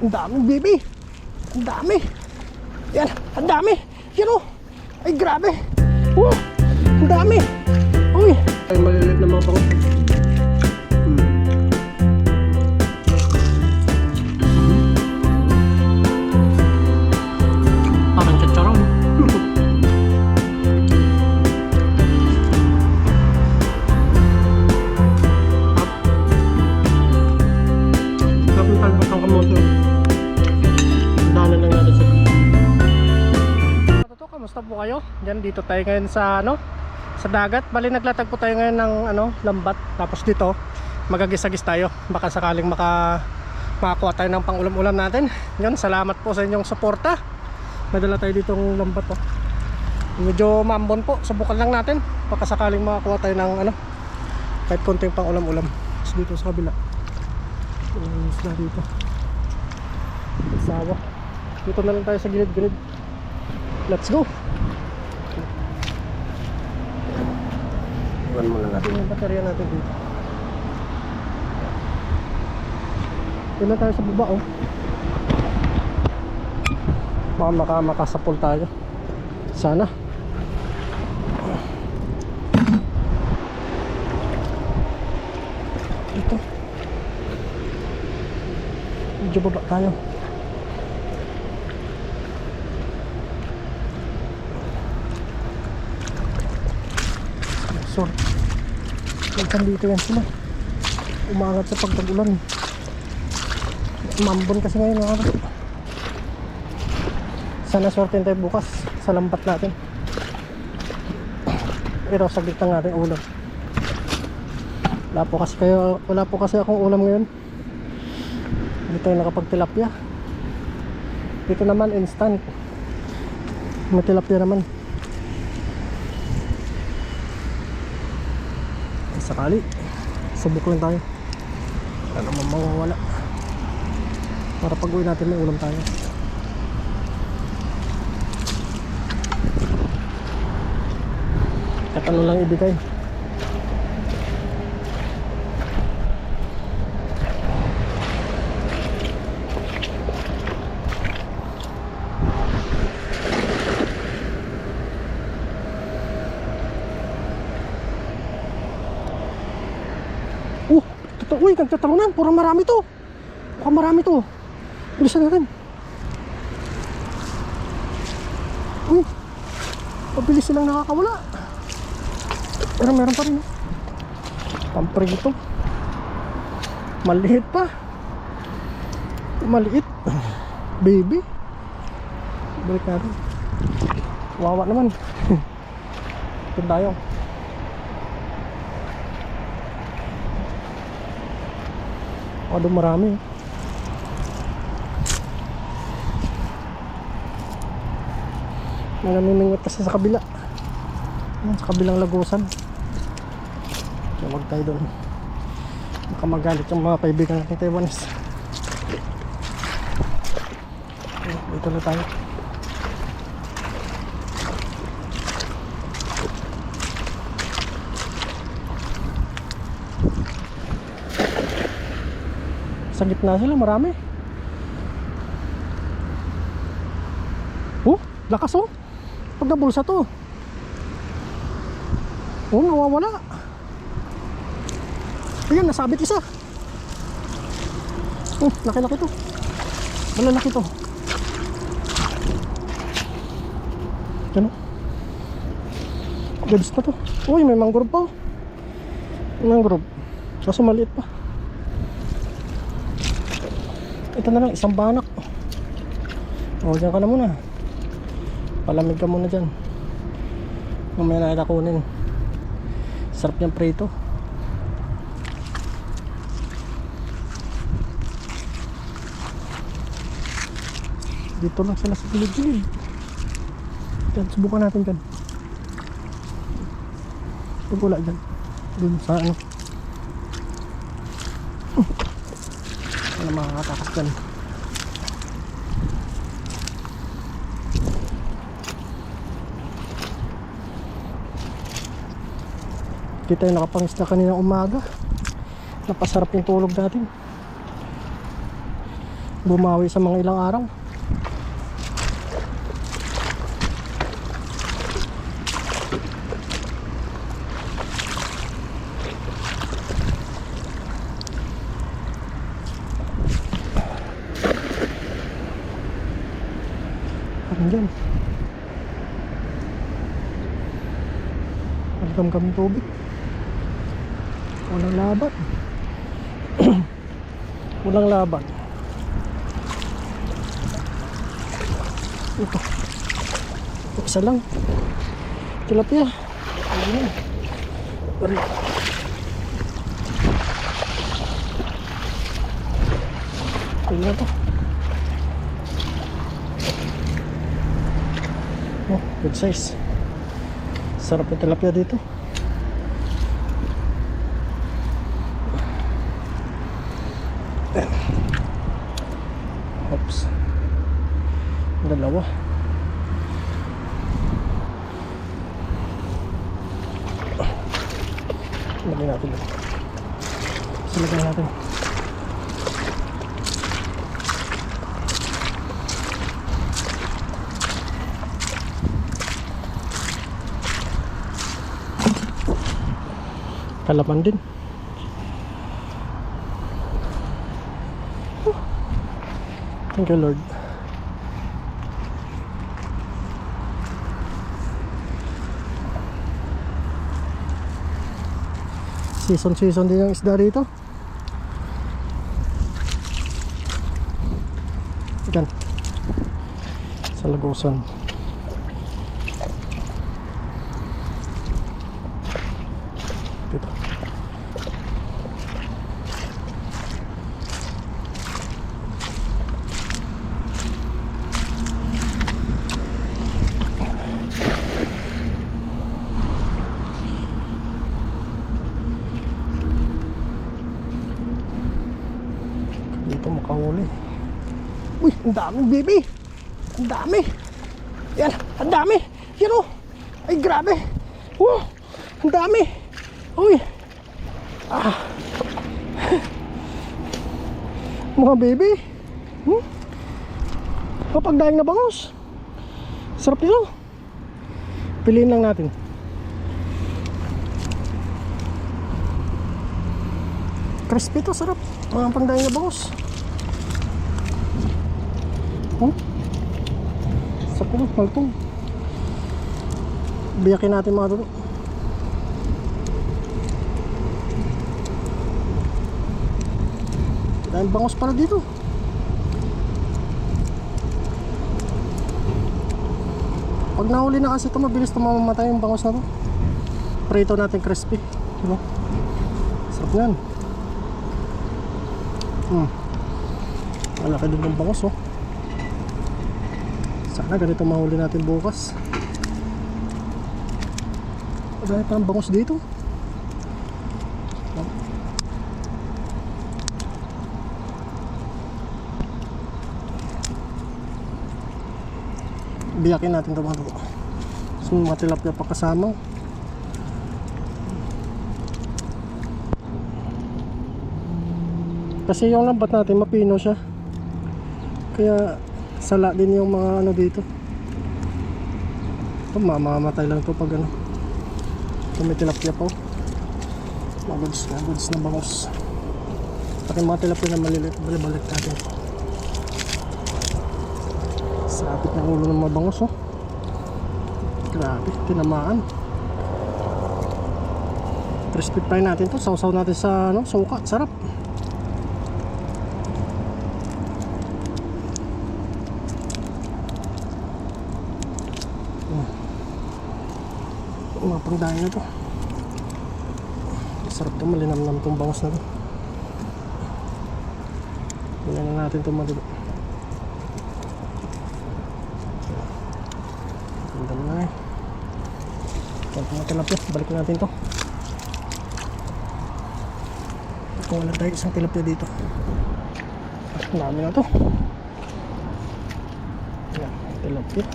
Ang dami, baby. Ang dami. Yan, ang dami. Yan o. Ay, grabe. Ang dami. Uy. Ay, maliliit na mga pangot. Parang chicharong. Kapag talbot ang kamote. Dala lang natin sa kamusta po kayo? Diyan dito tayo ngayon sa sa dagat. Bali naglatag po tayo ngayon ng lambat. Tapos dito magagis-agis tayo. Baka sakaling makakuha tayo ng pang-ulam-ulam natin. Yun, salamat po sa inyong suporta. Madala tayo dito ng lambat po. Medyo maambon po. Subukan lang natin. Baka sakaling makakuha tayo ng kahit konting pang-ulam-ulam. Tapos dito sa kabila. Isla dito. Sawa. Dito na lang tayo sa gilid-gilid. Let's go. Iwan muna natin yung baterya natin dito. Dito tayo sa baba Baka makasapol tayo. Sana. Ito. Medyo baba tayo. Sorry. Nagkan dito yan sila. Umangat sa pagtag-ulan. Mambon kasi ngayon mga kapatid. Sana sortin tayo bukas sa lambat natin. Pero saglit lang natin ulam. Wala po kasi akong ulam ngayon. Hindi tayo nakapagtilapia. Dito naman instant. May tilapia naman. Sakali subok lang tayo. Wala naman mawawala. Para pag uwi natin may ulam tayo. Kahit ano lang ibigay. Uy, nagtatalunan. Puro marami to. Mukhang marami to. Bilisan natin. Uy, pabilis silang nakakawala. Pero meron pa rin. Pamprito. Maliit pa. Maliit. Baby. Balik natin. Wawa naman. Ito tayo. Doon marami. Nanganingot kasi sa kabila. Sa kabilang lagusan. Huwag tayo doon. Baka magalit yung mga kaibigan natin Taiwanese. Dito na tayo. Sa gitna sila, marami. Lakas pag nabulsa to. Nawawala. Ayan, nasabit isa. Laki-laki to. Malalaki to. Ano? Gabis na to. Uy, may mangrove pa. Mangrove. Kaso maliit pa. Ito na lang, isang banak. Diyan ka na muna. Palamig ka muna dyan. Mamaya na kita kunin. Sarap niyang prito. Dito lang sila sa gilid-gilid. Dyan, subukan natin dyan. Pag wala dyan. Dun sa Wala makakatakas dyan. Di tayo nakapangisda kaninang umaga. Napasarap yung tulog natin. bumawi sa mga ilang araw. Parang dyan hanggang kami tubig, walang laban. Walang laban. Ito isa lang tilapia. Ayun. Ayun na to. Oh, good size. Sarap yung tilapia dito. Oops. Dalawa. Lagyan natin ito. Lagyan natin. Kalaman din. Thank you, Lord. Season din ang isda dito. Yan. Sa Lagusan. Dito. Dito makahuli. Uy, ang daming baby. Ang dami. Yan, ang dami. Yan o. Ay, grabe. Ang dami. Uy. Mga baby. Kapagdaing na bangus. Sarap nito. Piliin lang natin. Crispy to, sarap. Mga pangdaing na bangus. Sarap nito, maltong. Biyakin natin mga dulo. Dahil bangus pala dito. Pag nahuli na kasi ito, mabilis ito mamamatay yung bangus na to. Prito natin crispy, diba? Sarap yan. Malaki din yung bangus, oh. Sana ganito mahuli natin bukas. Dahil parang bangus dito. Biyakin natin ito mga dugo. So mga tilapia pa kasama. Kasi yung lambat natin mapino siya. Kaya sala din yung mga ano dito. Ito mamamatay lang ito pag ano. Ito may tilapia pa, oh. Maguds na bangus. Pati mga tilapia na maliliit, balik natin. Sapit ng ulo ng mga bangus, oh. Grabe, tinamaan. Crispy fry natin to, sausaw natin sa ano, suka, sarap. Mga pangdaing na to. Sarap to, malinamnam tong bangus na to. Tingnan na natin itong madulo. Ganda na eh. Ito mga tilapia, balikin natin to. Ito wala tayo isang tilapia dito. Ang dami na to. Yan, tilapia.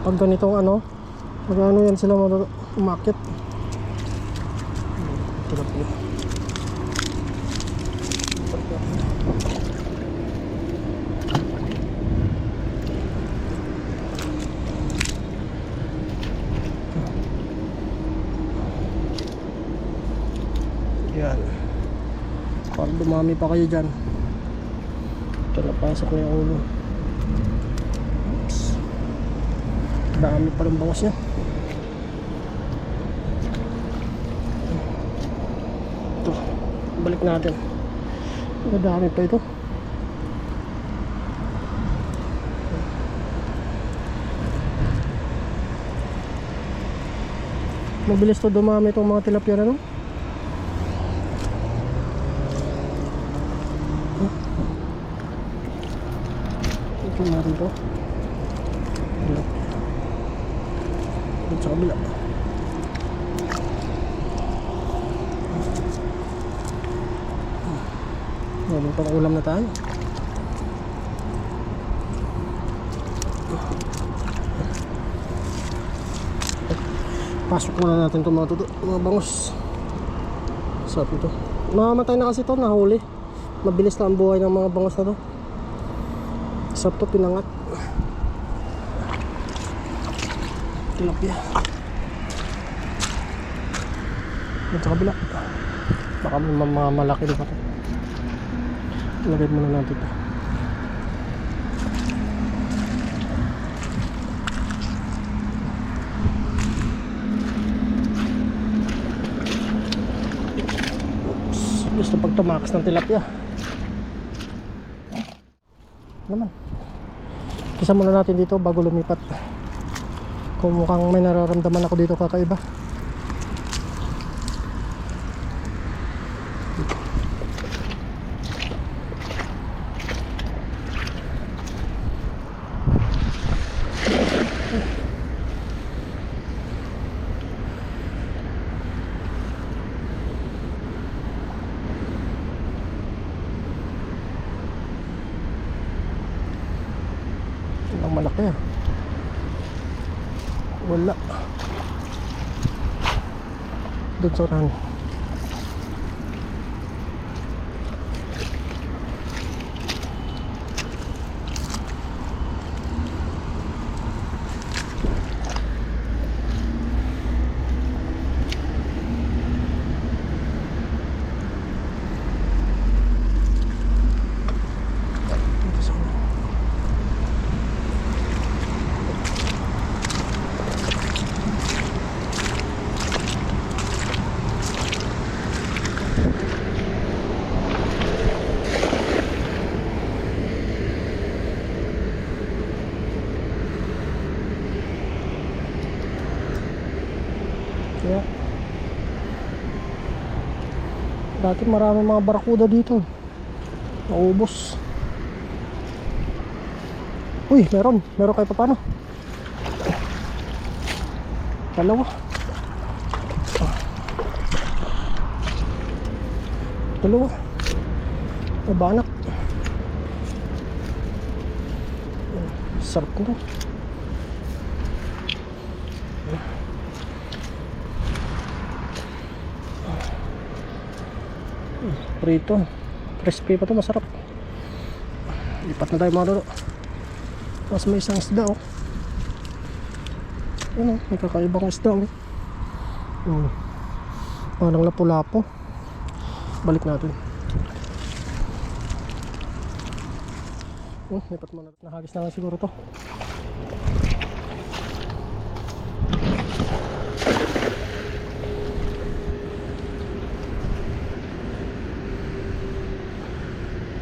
Pag ganitong ano, mag-ano yan sila umakit. tilapia. Yan. Para dumami pa kayo dyan. Ito napasok na yung ulo. Oops. Dami pa ng bangus niya. Ito. Balik natin. Madami pa ito. Mabilis to dumami itong mga tilapia na no? Ito natin to. Ito sa kabila. May pang ulam na tayo. Pasok muna natin itong mga bangus. Sarap ito. Namamatay na kasi ito, nahuli. Mabilis na ang buhay ng mga bangus na ito. Sarap ito, pinangat. Tilapia. Ito sa kabila. Baka may mamalaki na pa ito. Ilagay muna natin ito. Gusto pag tumakas ng tilapia naman. Kisa muna natin dito bago lumipat. Kung mukhang may nararamdaman ako dito kakaiba. Ang malaki ah. Wala. Doon sa unahan. Kaya dati marami mga barakuda dito. Naubos. Uy, meron kayo pa paano? Dalawa. Nabanak. Sarap nito. Prito, crispy pa to, masarap. Lipat na tayo mga lolo. Mas may isang isda oh. Ano, may kakaibang isda oh. Parang lapu-lapo. Balik natin. Lipat muna. Nahagis na lang siguro to.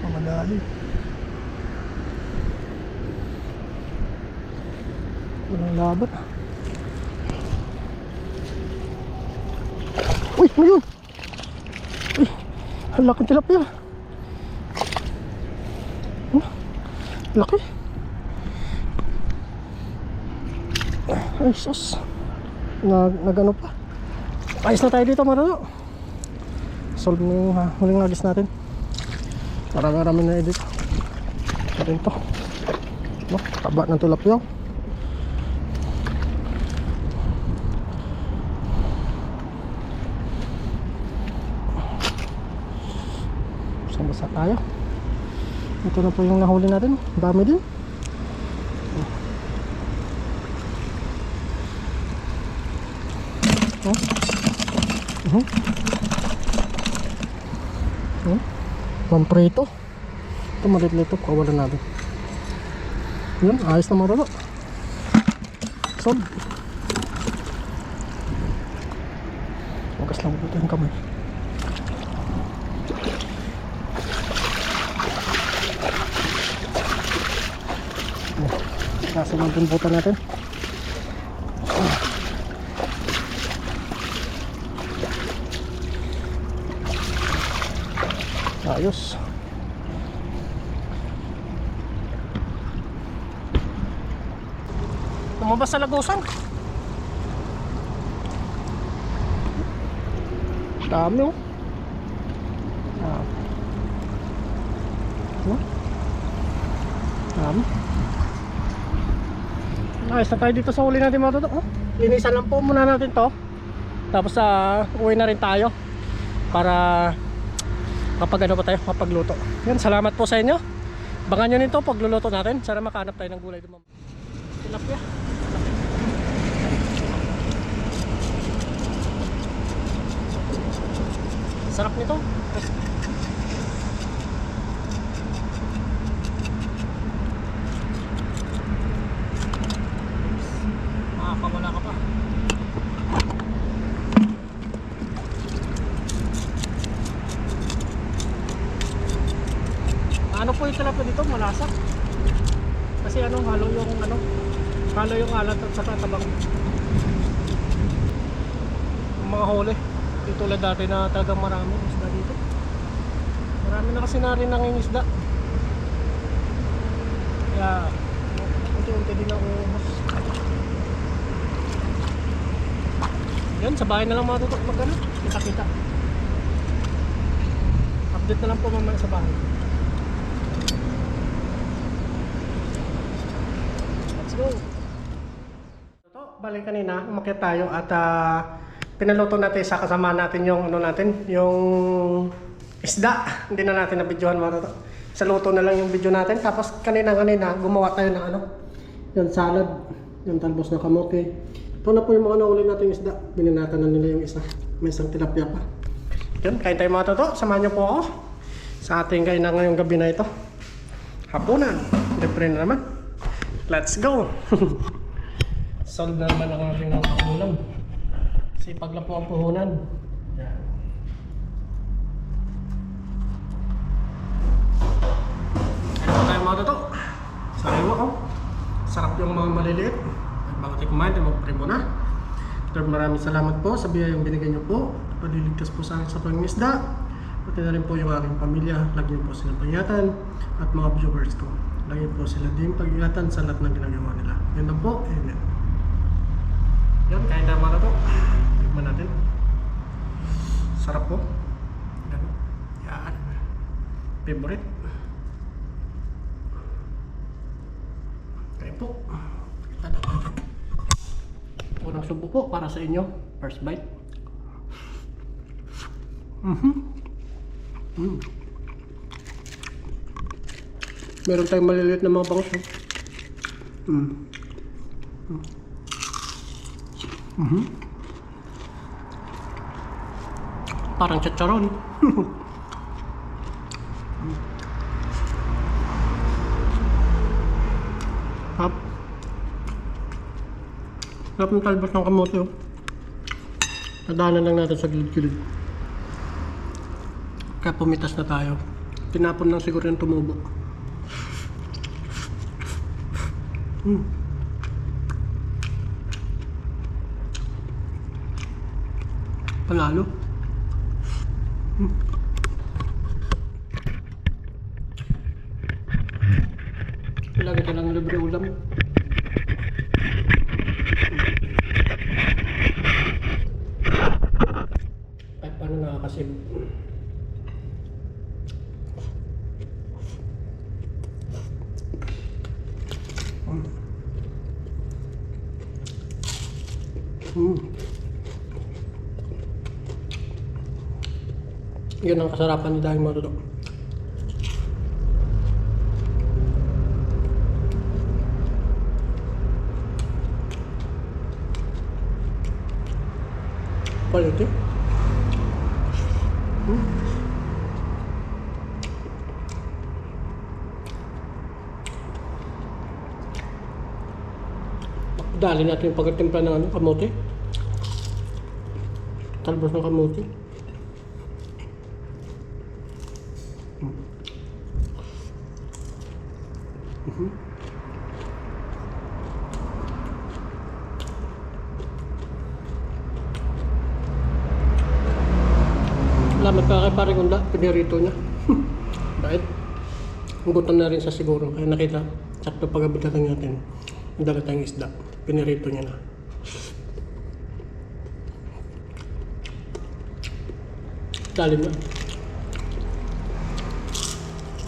Pamadali. Walang laban. Uy, ano yun? Uy, ang laki tilapia. Laki. Ay, sus. Nagano pa. Ayos na tayo dito, marano. Solve mo yung huling agis natin. Marami na edit. Ito ito. Taba ng tilapia. Basa tayo. Ito na po yung nahuli natin. Dami din. Pamprito. Ito maliit-liit ito. Kawalan natin. Yun, ayos na mga toto. Sold. Wagas lang ito yung kamay. Kaso ng pumputan natin. Ayos. Lumabas sa lagusan. Dami oh. Dami. Ayos na tayo dito sa huli natin mga toto. Linisan lang po muna natin to. Tapos uwi na rin tayo. Para kapag ano pa tayo, mapagluto. Yan, salamat po sa inyo. Abangan nyo nito pagluluto natin. Sana makahanap tayo ng gulay dumam. Tilapia. Sarap nito. Makakawala ka pa. Ano po yung tilapia dito? Malasa. Kasi halo yung alat at saka tabang. Yung mga huli. Di tulad dati na talagang marami isda dito. Marami na kasi na rin nangingisda. Kaya unti-unti din ang umos. Yan, sa bahay na lang mga tutok magano. Kita-kita. Update na lang po mamaya sa bahay. Go. Balik kanina, umakyat tayo at pinaluto natin sa kasama natin yung yung isda. Hindi na natin na-videohan mga toto. Sa luto na lang yung video natin. Tapos kanina gumawa tayo ng yung salad, yung talbos ng kamote. Ito na po yung mga nauli natin isda. Bininatan na nila yung isa. May isang tilapia pa. Yun, kain tayo mga toto. Samahan niyo po ako sa ating kainan ngayong gabi na ito. Hapunan. Libre na naman. Let's go! Solve na naman ang ating ulam. Sipag lang po ang puhunan. Ano tayo mga toto? Sariwa oh. Sarap yung mga maliliit. At bago tayo kumain, tayo mag-pray muna. Lord, maraming salamat po sa biyayang binigay niyo po. Paliligtas po sa akin sa pangingisda. Pati na rin po yung aking pamilya. Lagi niyo po silang pangingatan. At mga viewers ko. Lagi po sila din pag-ingatan sa lahat ng ginagawa nila. Yan lang po. Amen. Yan, kain na mga to. Tignan natin. Sarap po. Yan. Favorite. Kain po. Unang subo po para sa inyo. First bite. Meron tayong maliliit na mga bangus. Parang chicharon. Hap. Hap ng talbos ng kamote. Nadaanan lang natin sa gilid-gilid. Kaya pumitas na tayo. Tinapon lang siguro yung tumubo. Panalo. Lagi ka lang libre ulam. Kahit paano nakakasib. Yun ang kasarapan ni dahil mga toto. Quality. Dali natin yung pagkatimpla ng ano, kamote. Talbos ng kamote. Salamat pa kay pare Kunda, pinirito niya. Bakit? Gutom na rin sa siguro. Kaya nakita, sakto pag-abita lang natin. Dala tayong isda. Pinirito niya na. Lalim na.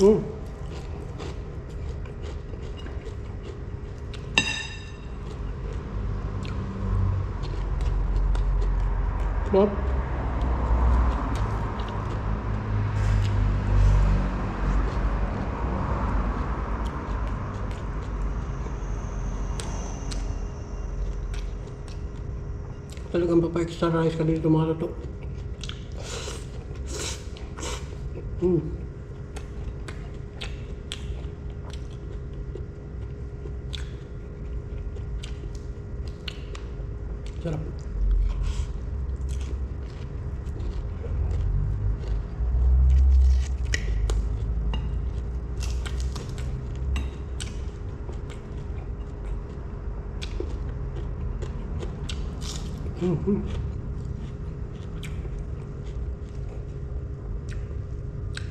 No? Talagang papa-extra rice ka dito mga luto. Sarap.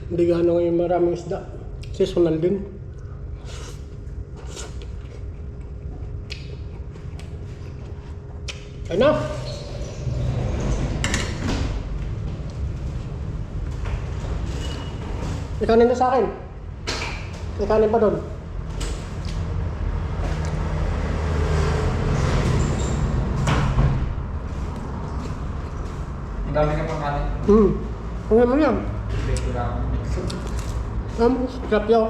Hindi gano'n ngayon maraming isda. Seasonal din. Ano? May kanin na sa akin. May kanin pa doon. Ang dami ka pang kanin. Ano naman yan? Ito lang. Scrap yun.